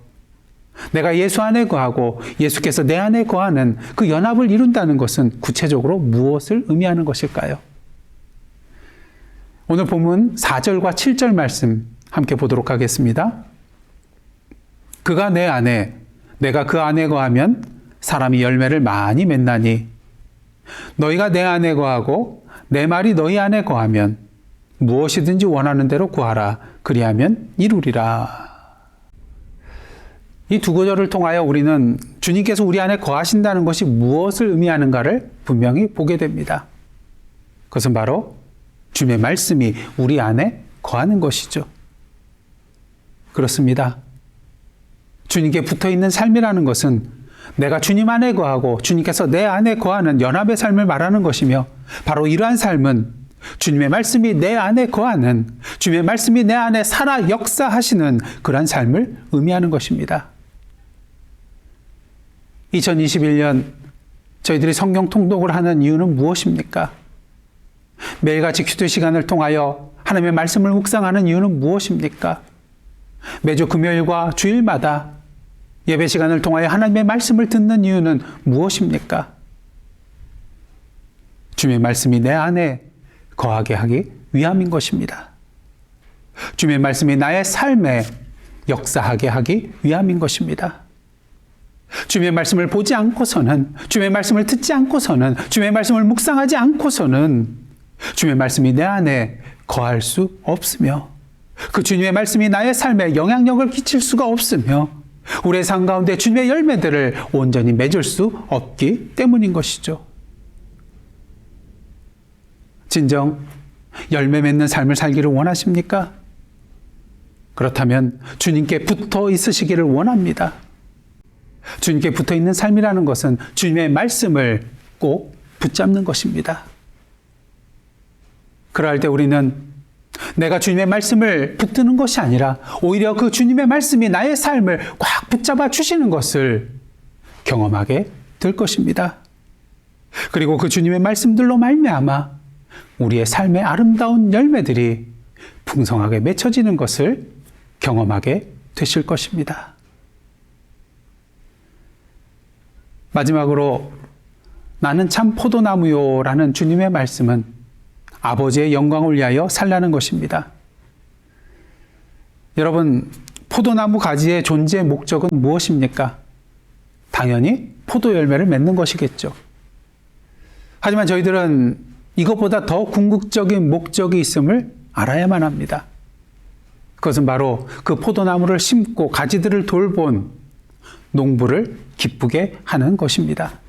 내가 예수 안에 거하고 예수께서 내 안에 거하는 그 연합을 이룬다는 것은 구체적으로 무엇을 의미하는 것일까요? 오늘 본문 4절과 7절 말씀 함께 보도록 하겠습니다. 그가 내 안에, 내가 그 안에 거하면 사람이 열매를 많이 맺나니 너희가 내 안에 거하고 내 말이 너희 안에 거하면 무엇이든지 원하는 대로 구하라. 그리하면 이루리라. 이 두 구절을 통하여 우리는 주님께서 우리 안에 거하신다는 것이 무엇을 의미하는가를 분명히 보게 됩니다. 그것은 바로 주님의 말씀이 우리 안에 거하는 것이죠. 그렇습니다. 주님께 붙어있는 삶이라는 것은 내가 주님 안에 거하고 주님께서 내 안에 거하는 연합의 삶을 말하는 것이며, 바로 이러한 삶은 주님의 말씀이 내 안에 거하는, 주님의 말씀이 내 안에 살아 역사하시는 그러한 삶을 의미하는 것입니다. 2021년 저희들이 성경 통독을 하는 이유는 무엇입니까? 매일같이 기도 시간을 통하여 하나님의 말씀을 묵상하는 이유는 무엇입니까? 매주 금요일과 주일마다 예배 시간을 통하여 하나님의 말씀을 듣는 이유는 무엇입니까? 주님의 말씀이 내 안에 거하게 하기 위함인 것입니다. 주님의 말씀이 나의 삶에 역사하게 하기 위함인 것입니다. 주님의 말씀을 보지 않고서는, 주님의 말씀을 듣지 않고서는, 주님의 말씀을 묵상하지 않고서는 주님의 말씀이 내 안에 거할 수 없으며, 그 주님의 말씀이 나의 삶에 영향력을 끼칠 수가 없으며, 우리의 삶 가운데 주님의 열매들을 온전히 맺을 수 없기 때문인 것이죠. 진정 열매 맺는 삶을 살기를 원하십니까? 그렇다면 주님께 붙어 있으시기를 원합니다. 주님께 붙어 있는 삶이라는 것은 주님의 말씀을 꼭 붙잡는 것입니다. 그럴 때 우리는 내가 주님의 말씀을 붙드는 것이 아니라 오히려 그 주님의 말씀이 나의 삶을 꽉 붙잡아 주시는 것을 경험하게 될 것입니다. 그리고 그 주님의 말씀들로 말미암아 우리의 삶의 아름다운 열매들이 풍성하게 맺혀지는 것을 경험하게 되실 것입니다. 마지막으로 나는 참 포도나무요라는 주님의 말씀은 아버지의 영광을 위하여 살라는 것입니다. 여러분, 포도나무 가지의 존재의 목적은 무엇입니까? 당연히 포도 열매를 맺는 것이겠죠. 하지만 저희들은 이것보다 더 궁극적인 목적이 있음을 알아야만 합니다. 그것은 바로 그 포도나무를 심고 가지들을 돌본 농부를 기쁘게 하는 것입니다.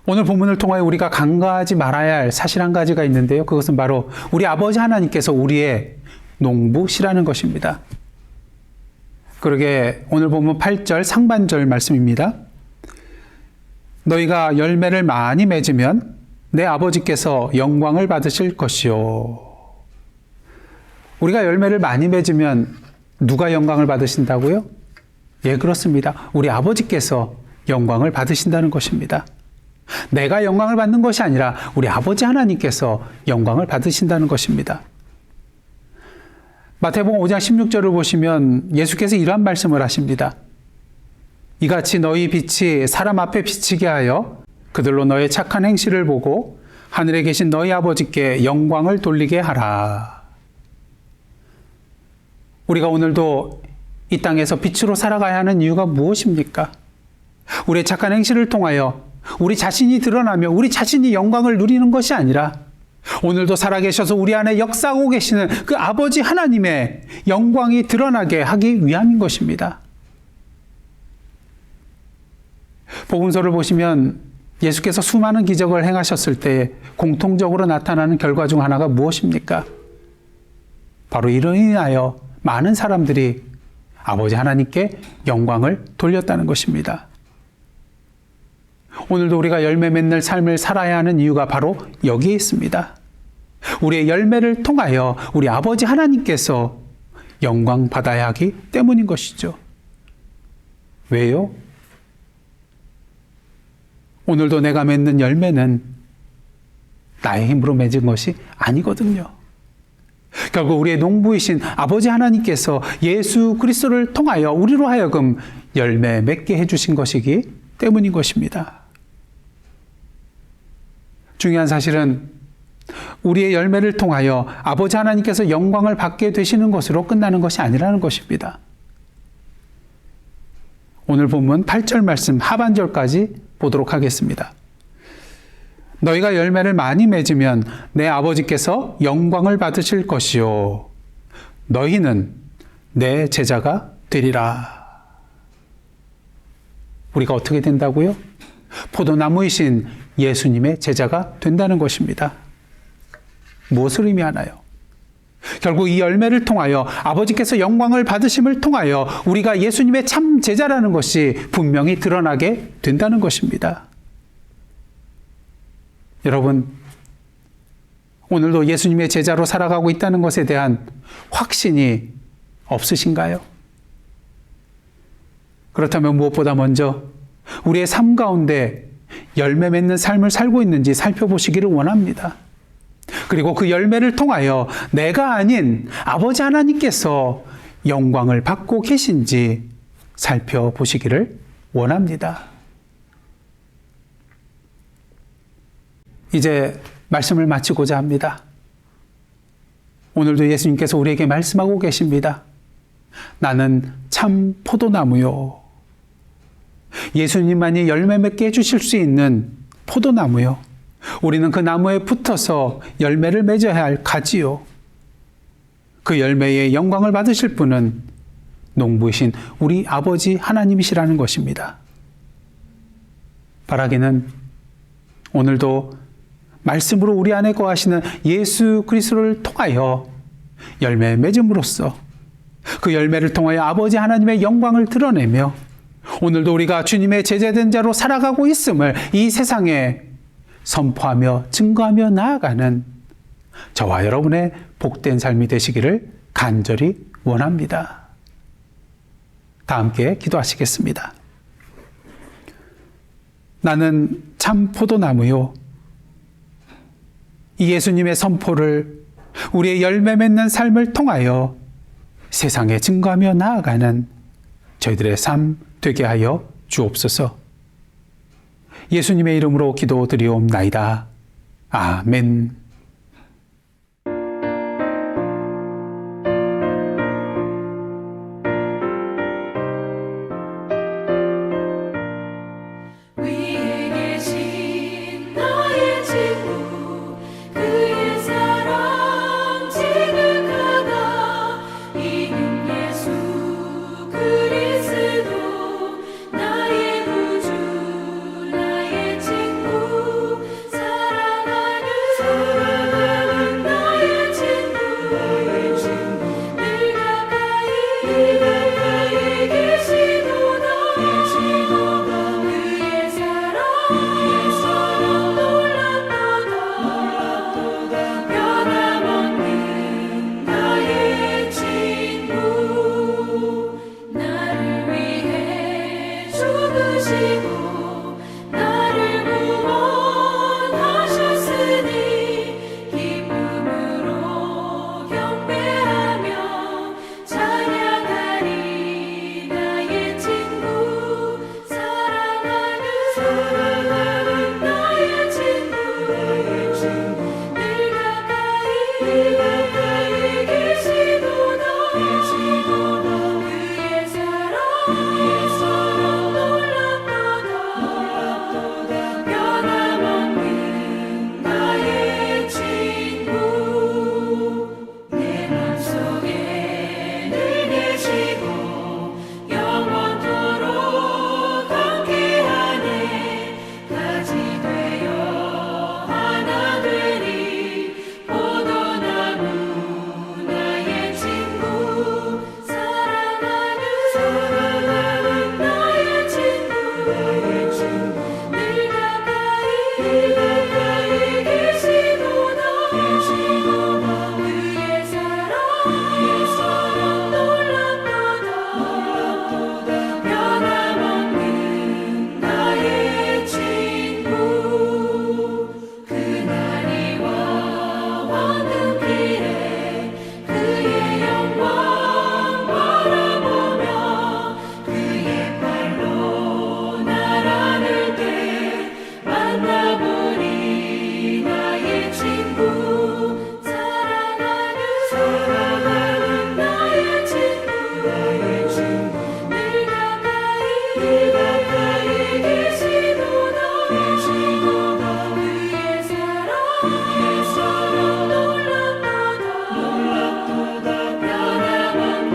오늘 본문을 통하여 우리가 간과하지 말아야 할 사실 한 가지가 있는데요. 그것은 바로 우리 아버지 하나님께서 우리의 농부시라는 것입니다. 그러게 오늘 본문 8절 상반절 말씀입니다. 너희가 열매를 많이 맺으면 내 아버지께서 영광을 받으실 것이요. 우리가 열매를 많이 맺으면 누가 영광을 받으신다고요? 예, 그렇습니다. 우리 아버지께서 영광을 받으신다는 것입니다. 내가 영광을 받는 것이 아니라 우리 아버지 하나님께서 영광을 받으신다는 것입니다. 마태복음 5장 16절을 보시면 예수께서 이러한 말씀을 하십니다. 이같이 너희 빛이 사람 앞에 비치게 하여 그들로 너의 착한 행실을 보고 하늘에 계신 너희 아버지께 영광을 돌리게 하라. 우리가 오늘도 이 땅에서 빛으로 살아가야 하는 이유가 무엇입니까? 우리의 착한 행실을 통하여 우리 자신이 드러나며 우리 자신이 영광을 누리는 것이 아니라 오늘도 살아계셔서 우리 안에 역사하고 계시는 그 아버지 하나님의 영광이 드러나게 하기 위함인 것입니다. 복음서를 보시면 예수께서 수많은 기적을 행하셨을 때 공통적으로 나타나는 결과 중 하나가 무엇입니까? 바로 이로 인하여 많은 사람들이 아버지 하나님께 영광을 돌렸다는 것입니다. 오늘도 우리가 열매 맺는 삶을 살아야 하는 이유가 바로 여기에 있습니다. 우리의 열매를 통하여 우리 아버지 하나님께서 영광 받아야 하기 때문인 것이죠. 왜요? 오늘도 내가 맺는 열매는 나의 힘으로 맺은 것이 아니거든요. 결국 우리의 농부이신 아버지 하나님께서 예수 그리스도를 통하여 우리로 하여금 열매 맺게 해주신 것이기 때문인 것입니다. 중요한 사실은 우리의 열매를 통하여 아버지 하나님께서 영광을 받게 되시는 것으로 끝나는 것이 아니라는 것입니다. 오늘 본문 8절 말씀 하반절까지 보도록 하겠습니다. 너희가 열매를 많이 맺으면 내 아버지께서 영광을 받으실 것이요 너희는 내 제자가 되리라. 우리가 어떻게 된다고요? 포도나무이신 예수님의 제자가 된다는 것입니다. 무엇을 의미하나요? 결국 이 열매를 통하여 아버지께서 영광을 받으심을 통하여 우리가 예수님의 참 제자라는 것이 분명히 드러나게 된다는 것입니다. 여러분, 오늘도 예수님의 제자로 살아가고 있다는 것에 대한 확신이 없으신가요? 그렇다면 무엇보다 먼저 우리의 삶 가운데 열매 맺는 삶을 살고 있는지 살펴보시기를 원합니다. 그리고 그 열매를 통하여 내가 아닌 아버지 하나님께서 영광을 받고 계신지 살펴보시기를 원합니다. 이제 말씀을 마치고자 합니다. 오늘도 예수님께서 우리에게 말씀하고 계십니다. 나는 참 포도나무요. 예수님만이 열매 맺게 해주실 수 있는 포도나무요. 우리는 그 나무에 붙어서 열매를 맺어야 할 가지요. 그 열매의 영광을 받으실 분은 농부이신 우리 아버지 하나님이시라는 것입니다. 바라기는 오늘도 말씀으로 우리 안에 거하시는 예수 그리스도를 통하여 열매 맺음으로써 그 열매를 통하여 아버지 하나님의 영광을 드러내며 오늘도 우리가 주님의 제자된 자로 살아가고 있음을 이 세상에 선포하며 증거하며 나아가는 저와 여러분의 복된 삶이 되시기를 간절히 원합니다. 다 함께 기도하시겠습니다. 나는 참 포도나무요. 이 예수님의 선포를 우리의 열매 맺는 삶을 통하여 세상에 증거하며 나아가는 저희들의 삶 되게 하여 주옵소서. 예수님의 이름으로 기도드리옵나이다. 아멘. 위에 계신 나의 친구 그의 사랑 지극하다 이는 예수 그리스도 나의 구주 나의 친구 사랑하는 나의 친구 늘 가까이 계시도다 그의 사랑 놀랍도다 변함없는 나의 친구 나를 위해 죽으시고 나를 구원하셨으니 기쁨으로 경배하며 찬양하리 나의 친구 사랑하는 나의 친구 늘 가까이 계시도다 그의 사랑 놀랍도다 변함없는 나의 친구 내 맘속에 늘 계시고 영원토록 함께하네 가지 되어 하나 되리 포도나무 나의 친구 사랑하는 나의 친구 늘 가까이 계시도다 그의 사랑 놀랍도다 변함없는 나의 친구 그날이와 황금길에 그의 영광 바라보며 그의 발로 날 안을 때 만나보리 나의 친구 사랑하는 나의 친구 늘 가까이 계시도다 그의 사랑 놀랍도다 변함없는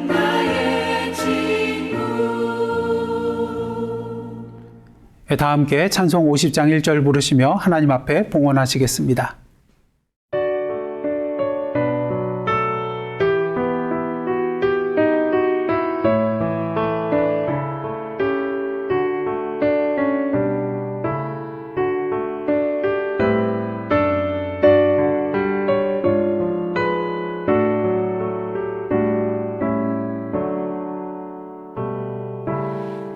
나의 친구 다 함께 찬송 50장 1절 부르시며 하나님 앞에 봉헌하시겠습니다.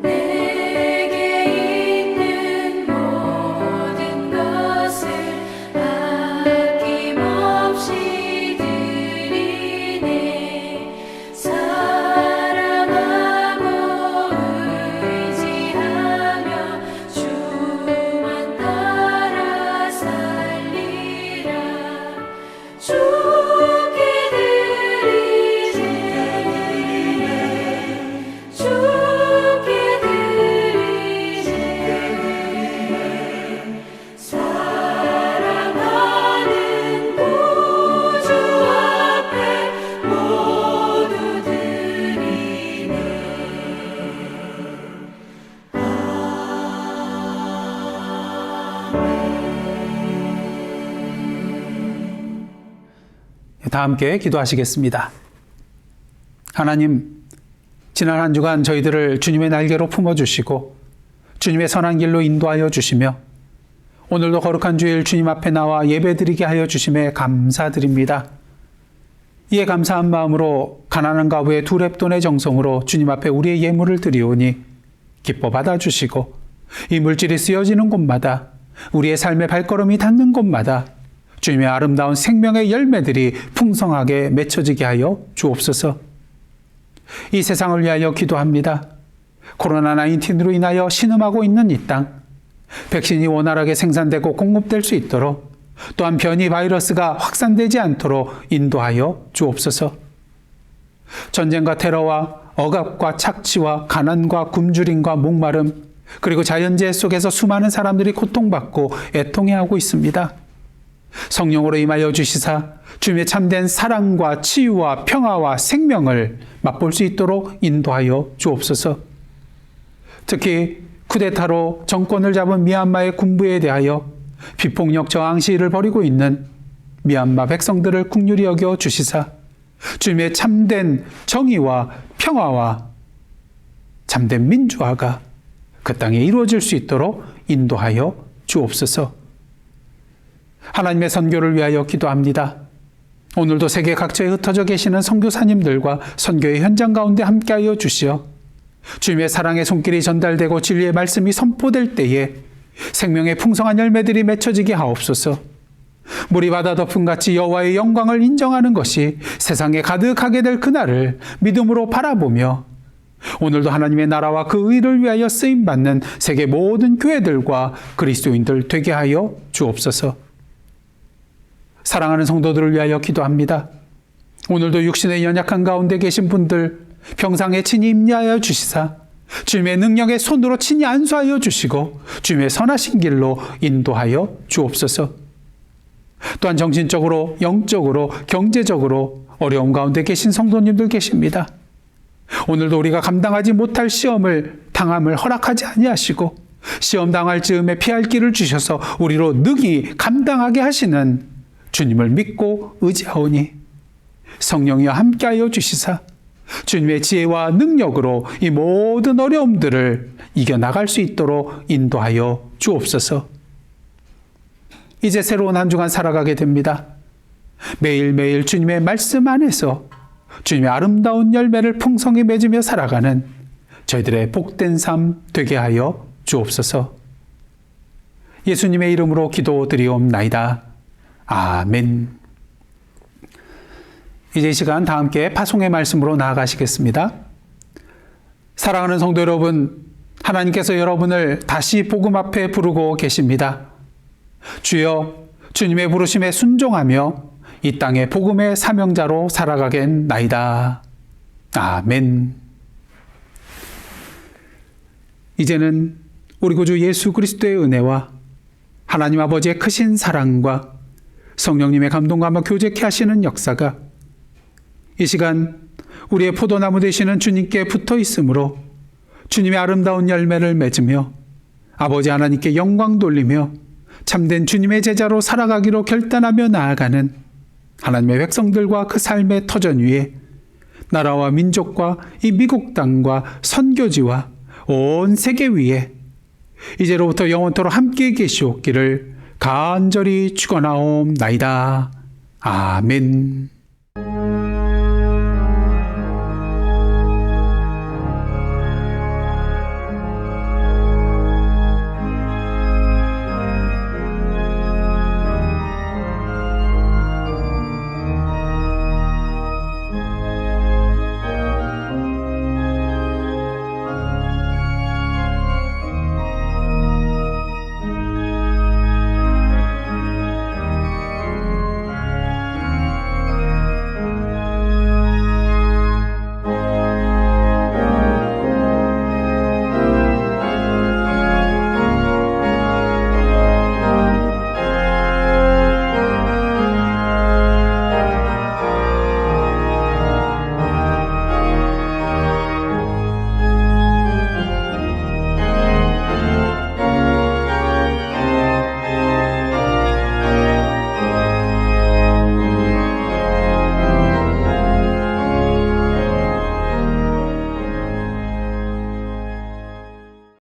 내게 있는 모든 것을 다 함께 기도하시겠습니다. 하나님, 지난 한 주간 저희들을 주님의 날개로 품어주시고 주님의 선한 길로 인도하여 주시며 오늘도 거룩한 주일 주님 앞에 나와 예배드리게 하여 주심에 감사드립니다. 이에 감사한 마음으로 가난한 가부의 두 렙돈의 정성으로 주님 앞에 우리의 예물을 드리오니 기뻐 받아주시고 이 물질이 쓰여지는 곳마다 우리의 삶의 발걸음이 닿는 곳마다 주님의 아름다운 생명의 열매들이 풍성하게 맺혀지게 하여 주옵소서. 이 세상을 위하여 기도합니다. 코로나19로 인하여 신음하고 있는 이 땅, 백신이 원활하게 생산되고 공급될 수 있도록 또한 변이 바이러스가 확산되지 않도록 인도하여 주옵소서. 전쟁과 테러와 억압과 착취와 가난과 굶주림과 목마름 그리고 자연재해 속에서 수많은 사람들이 고통받고 애통해하고 있습니다. 성령으로 임하여 주시사 주님의 참된 사랑과 치유와 평화와 생명을 맛볼 수 있도록 인도하여 주옵소서. 특히 쿠데타로 정권을 잡은 미얀마의 군부에 대하여 비폭력 저항 시위를 벌이고 있는 미얀마 백성들을 긍휼히 여겨 주시사 주님의 참된 정의와 평화와 참된 민주화가 그 땅에 이루어질 수 있도록 인도하여 주옵소서. 하나님의 선교를 위하여 기도합니다. 오늘도 세계 각처에 흩어져 계시는 선교사님들과 선교의 현장 가운데 함께하여 주시어 주님의 사랑의 손길이 전달되고 진리의 말씀이 선포될 때에 생명의 풍성한 열매들이 맺혀지게 하옵소서. 물이 바다 덮음같이 여호와의 영광을 인정하는 것이 세상에 가득하게 될 그날을 믿음으로 바라보며 오늘도 하나님의 나라와 그 의를 위하여 쓰임받는 세계 모든 교회들과 그리스도인들 되게 하여 주옵소서. 사랑하는 성도들을 위하여 기도합니다. 오늘도 육신의 연약한 가운데 계신 분들 병상에 친히 임재하여 주시사 주님의 능력의 손으로 친히 안수하여 주시고 주님의 선하신 길로 인도하여 주옵소서. 또한 정신적으로, 영적으로, 경제적으로 어려움 가운데 계신 성도님들 계십니다. 오늘도 우리가 감당하지 못할 시험을 당함을 허락하지 아니하시고 시험 당할 즈음에 피할 길을 주셔서 우리로 능히 감당하게 하시는 주님을 믿고 의지하오니 성령이여 함께하여 주시사 주님의 지혜와 능력으로 이 모든 어려움들을 이겨나갈 수 있도록 인도하여 주옵소서. 이제 새로운 한 주간 살아가게 됩니다. 매일매일 주님의 말씀 안에서 주님의 아름다운 열매를 풍성히 맺으며 살아가는 저희들의 복된 삶 되게 하여 주옵소서. 예수님의 이름으로 기도드리옵나이다. 아멘. 이제 이 시간 다 함께 파송의 말씀으로 나아가시겠습니다. 사랑하는 성도 여러분, 하나님께서 여러분을 다시 복음 앞에 부르고 계십니다. 주여, 주님의 부르심에 순종하며 이 땅의 복음의 사명자로 살아가겠나이다. 아멘. 이제는 우리 구주 예수 그리스도의 은혜와 하나님 아버지의 크신 사랑과 성령님의 감동감과 교제케 하시는 역사가 이 시간 우리의 포도나무 되시는 주님께 붙어 있으므로 주님의 아름다운 열매를 맺으며 아버지 하나님께 영광 돌리며 참된 주님의 제자로 살아가기로 결단하며 나아가는 하나님의 백성들과 그 삶의 터전 위에 나라와 민족과 이 미국 땅과 선교지와 온 세계 위에 이제로부터 영원토록 함께 계시옵기를 간절히 축원하옵나이다. 아멘.